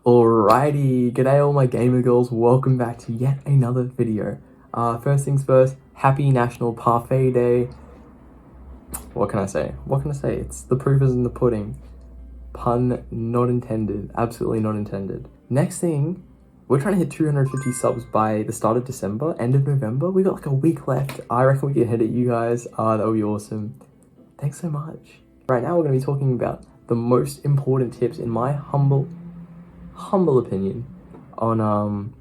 Alrighty, g'day all my gamer girls, welcome back to yet another video. First things first, happy National Parfait Day. What can I say? It's the proof is in the pudding. Pun not intended, absolutely not intended. Next thing, we're trying to hit 250 subs by the start of December, end of November. We got like a week left. I reckon we can hit it, you guys. That would be awesome. Thanks so much. Right now we're going to be talking about the most important tips in my humble opinion on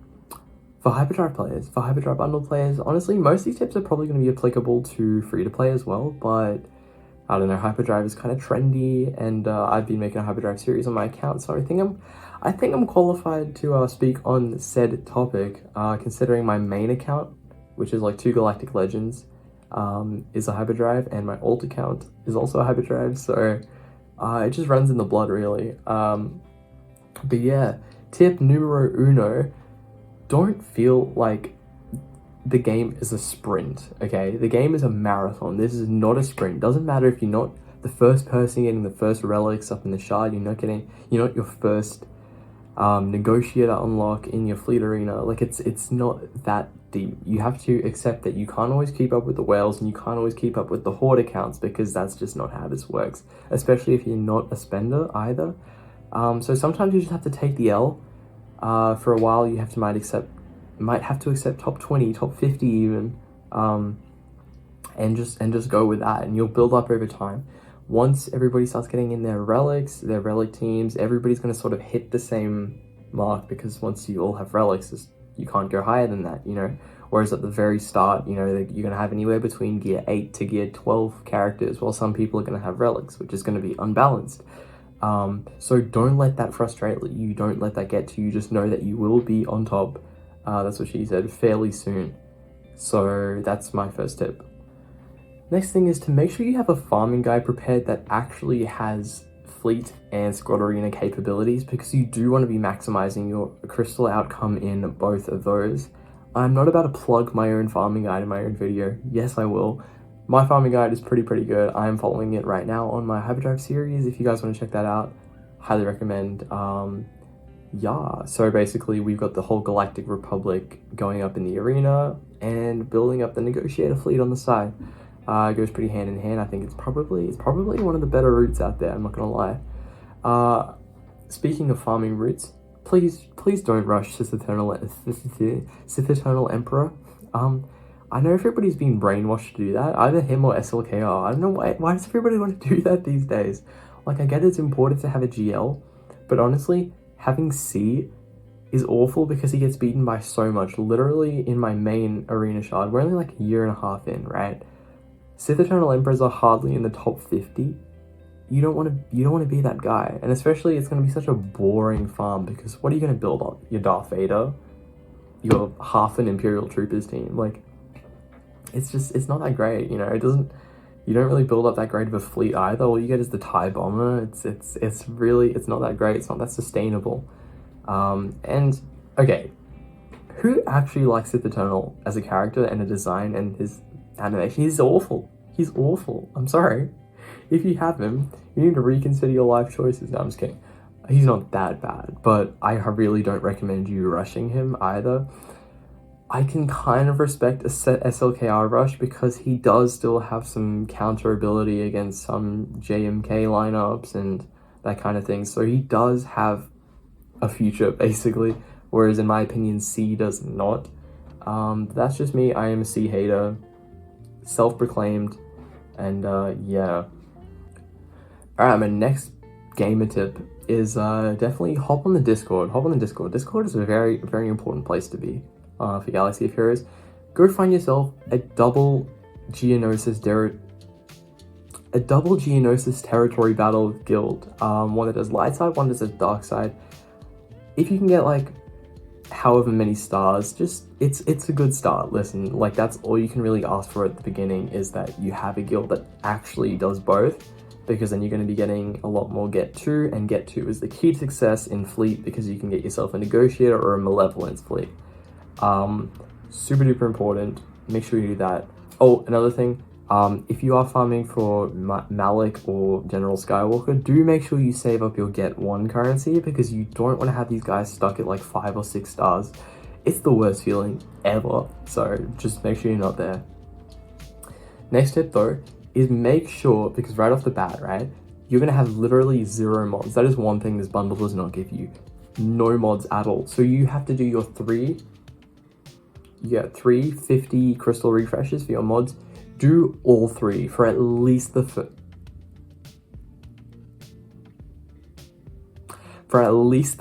for Hyperdrive players, for Hyperdrive bundle players. Honestly, most of these tips are probably going to be applicable to free to play as well, but I don't know, Hyperdrive is kind of trendy, and I've been making a Hyperdrive series on my account, so I think I'm qualified to speak on said topic, considering my main account, which is like 2 Galactic Legends, is a Hyperdrive, and my alt account is also a Hyperdrive, so it just runs in the blood, really. But yeah, tip numero uno, don't feel like the game is a sprint, okay? The game is a marathon. This is not a sprint. Doesn't matter if you're not the first person getting the first relics up in the shard, you're not your first negotiator unlock in your fleet arena. Like, it's not that deep. You have to accept that you can't always keep up with the whales, and you can't always keep up with the horde accounts, because that's just not how this works, especially if you're not a spender either. So sometimes you just have to take the L. For a while you might have to accept top 20, top 50 even, and just go with that, and you'll build up over time. Once everybody starts getting in their relics, their relic teams, everybody's going to sort of hit the same mark, because once you all have relics, you can't go higher than that, you know. Whereas at the very start, you know, you're going to have anywhere between gear 8 to gear 12 characters, while some people are going to have relics, which is going to be unbalanced. So don't let that frustrate you, don't let that get to you, just know that you will be on top, that's what she said, fairly soon. So that's my first tip. Next thing is to make sure you have a farming guide prepared that actually has fleet and squad arena capabilities, because you do want to be maximizing your crystal outcome in both of those. I'm not about to plug my own farming guide in my own video. Yes, I will. My farming guide is pretty good. I am following it right now on my Hyperdrive series. If you guys want to check that out, highly recommend. Yeah, so basically we've got the whole Galactic Republic going up in the arena and building up the negotiator fleet on the side. It goes pretty hand in hand. I think it's probably one of the better routes out there, I'm not gonna lie. Speaking of farming routes, please don't rush Sith Eternal Emperor. I know everybody's been brainwashed to do that, either him or SLKR. I don't know why does everybody want to do that these days? Like, I get it's important to have a GL, but honestly, having C is awful because he gets beaten by so much. Literally, in my main arena shard, we're only like a year and a half in, right? Sith Eternal Emperors are hardly in the top 50. You don't want to be that guy, and especially it's going to be such a boring farm, because what are you going to build up? Your Darth Vader? Your half an Imperial Troopers team? Like, it's not that great, you know. You don't really build up that great of a fleet either. All you get is the TIE bomber. It's not that great. It's not that sustainable. And okay, who actually likes Sith Eternal as a character and a design and his animation? He's awful. I'm sorry. If you have him, you need to reconsider your life choices. No, I'm just kidding. He's not that bad, but I really don't recommend you rushing him either. I can kind of respect a SLKR rush, because he does still have some counter ability against some JMK lineups and that kind of thing. So he does have a future, basically. Whereas in my opinion, C does not. That's just me. I am a C hater, self-proclaimed, and yeah. Alright, my next gamer tip is definitely hop on the Discord. Discord is a very important place to be. For Galaxy of Heroes, go find yourself a double Geonosis territory battle guild. One that does light side, one that does dark side. If you can get like however many stars, just it's a good start. Listen, like, that's all you can really ask for at the beginning, is that you have a guild that actually does both, because then you're going to be getting a lot more get to, and get to is the key to success in fleet, because you can get yourself a negotiator or a malevolence fleet. Super duper important. Make sure you do that. Oh, another thing, If you are farming for Malik or General Skywalker, do make sure you save up your Get 1 currency, because you don't want to have these guys stuck at like 5 or 6 stars. It's the worst feeling ever, so just make sure you're not there. Next tip though is make sure, because right off the bat, right, you're going to have literally 0 mods. That is one thing this bundle does not give you. No mods at all. So you have to do your 350 crystal refreshes for your mods. Do all 3 for at least the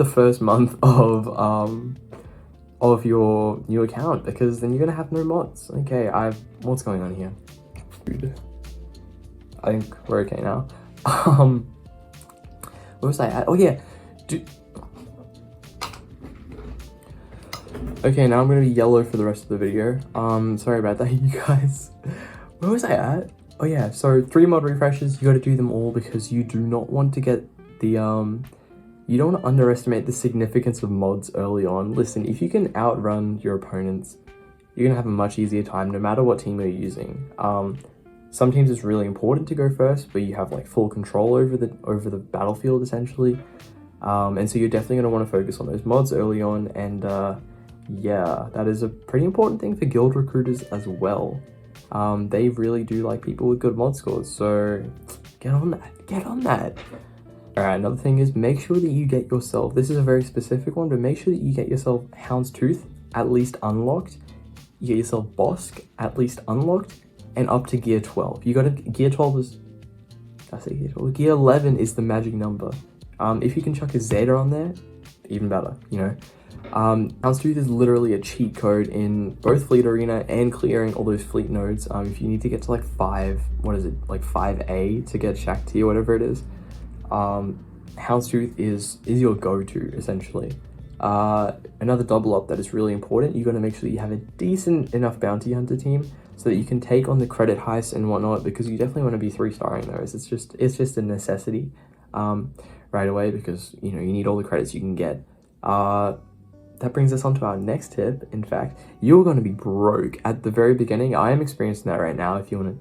first month of your new account, because then you're gonna have no mods. Okay, what's going on here? I think we're okay now. Where was I at? Oh yeah. Okay, now I'm gonna be yellow for the rest of the video. Sorry about that, you guys. Where was I at? Oh yeah, so 3 mod refreshes, you gotta do them all, because you do not want to get the, you don't want to underestimate the significance of mods early on. Listen, if you can outrun your opponents, you're gonna have a much easier time no matter what team you're using. Some teams it's really important to go first, but you have like full control over the battlefield essentially. And so you're definitely gonna want to focus on those mods early on, and yeah, that is a pretty important thing for guild recruiters as well. They really do like people with good mod scores, so get on that. Alright, another thing is make sure that you get yourself, this is a very specific one, but make sure that you get yourself Houndstooth at least unlocked, you get yourself Bosk at least unlocked, and up to gear 12. You gotta, gear 12 is, gear 11 is the magic number. If you can chuck a Zeta on there, even better, you know. Houndstooth is literally a cheat code in both Fleet Arena and clearing all those fleet nodes. If you need to get to like 5A to get Shakti or whatever it is, Houndstooth is your go-to essentially. Another double up that is really important, you got to make sure that you have a decent enough bounty hunter team so that you can take on the credit heists and whatnot, because you definitely want to be 3-starring those. It's just a necessity right away, because you know you need all the credits you can get. That brings us on to our next tip. In fact, you're going to be broke at the very beginning. I am experiencing that right now. If you want to,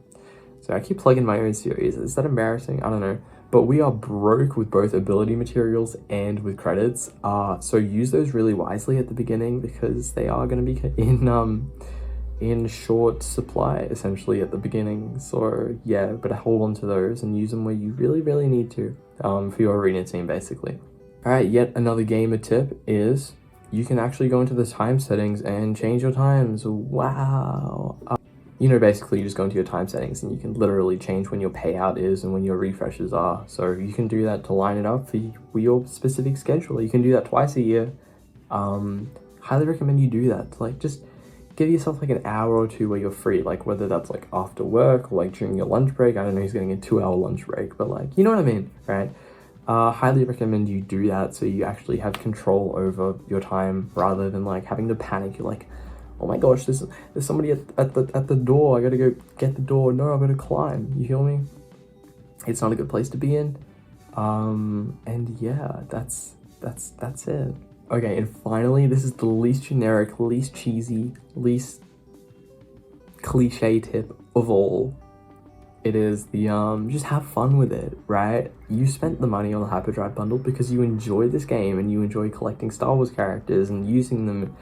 so I keep plugging my own series. Is that embarrassing? I don't know. But we are broke with both ability materials and with credits. So use those really wisely at the beginning, because they are going to be in short supply essentially at the beginning. So yeah, but hold on to those and use them where you really need to for your arena team basically. All right, yet another gamer tip is you can actually go into the time settings and change your times. Wow. You know, basically you just go into your time settings and you can literally change when your payout is and when your refreshes are. So you can do that to line it up for your specific schedule. You can do that twice a year. Highly recommend you do that. Like, just give yourself like an hour or 2 where you're free, like whether that's like after work or like during your lunch break. I don't know, he's getting a 2-hour lunch break, but like, you know what I mean, right? Highly recommend you do that so you actually have control over your time rather than like having to panic. You're like, oh my gosh, there's somebody at the door. I gotta go get the door. No, I'm gonna climb. You feel me? It's not a good place to be in. And yeah, that's it. Okay, and finally, this is the least generic, least cheesy, least cliche tip of all. It is the just have fun with it, right? You spent the money on the Hyperdrive bundle because you enjoy this game and you enjoy collecting Star Wars characters and using them,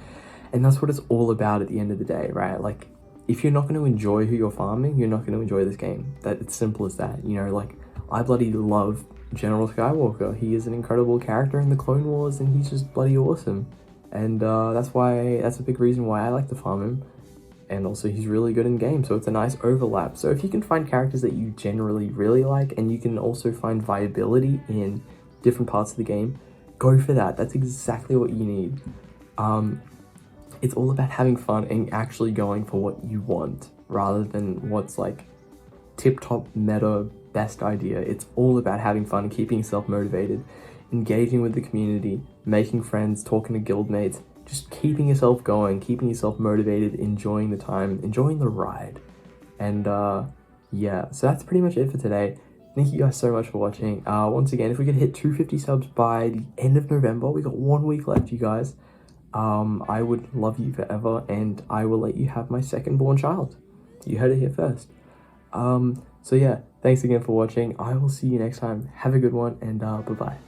and that's what it's all about at the end of the day, right? Like, if you're not going to enjoy who you're farming, you're not going to enjoy this game. That it's simple as that, you know. Like, I bloody love General Skywalker. He is an incredible character in the Clone Wars and he's just bloody awesome, and that's a big reason why I like to farm him. And also he's really good in game, so it's a nice overlap. So if you can find characters that you generally really like, and you can also find viability in different parts of the game, go for that. That's exactly what you need. It's all about having fun and actually going for what you want, rather than what's like tip-top meta best idea. It's all about having fun and keeping yourself motivated, engaging with the community, making friends, talking to guildmates, just keeping yourself going, keeping yourself motivated, enjoying the time, enjoying the ride. And yeah, so that's pretty much it for today. Thank you guys so much for watching. Once again, if we could hit 250 subs by the end of November, we got 1 week left, you guys. I would love you forever, and I will let you have my second born child. You heard it here first. So yeah, thanks again for watching. I will see you next time. Have a good one, and bye bye.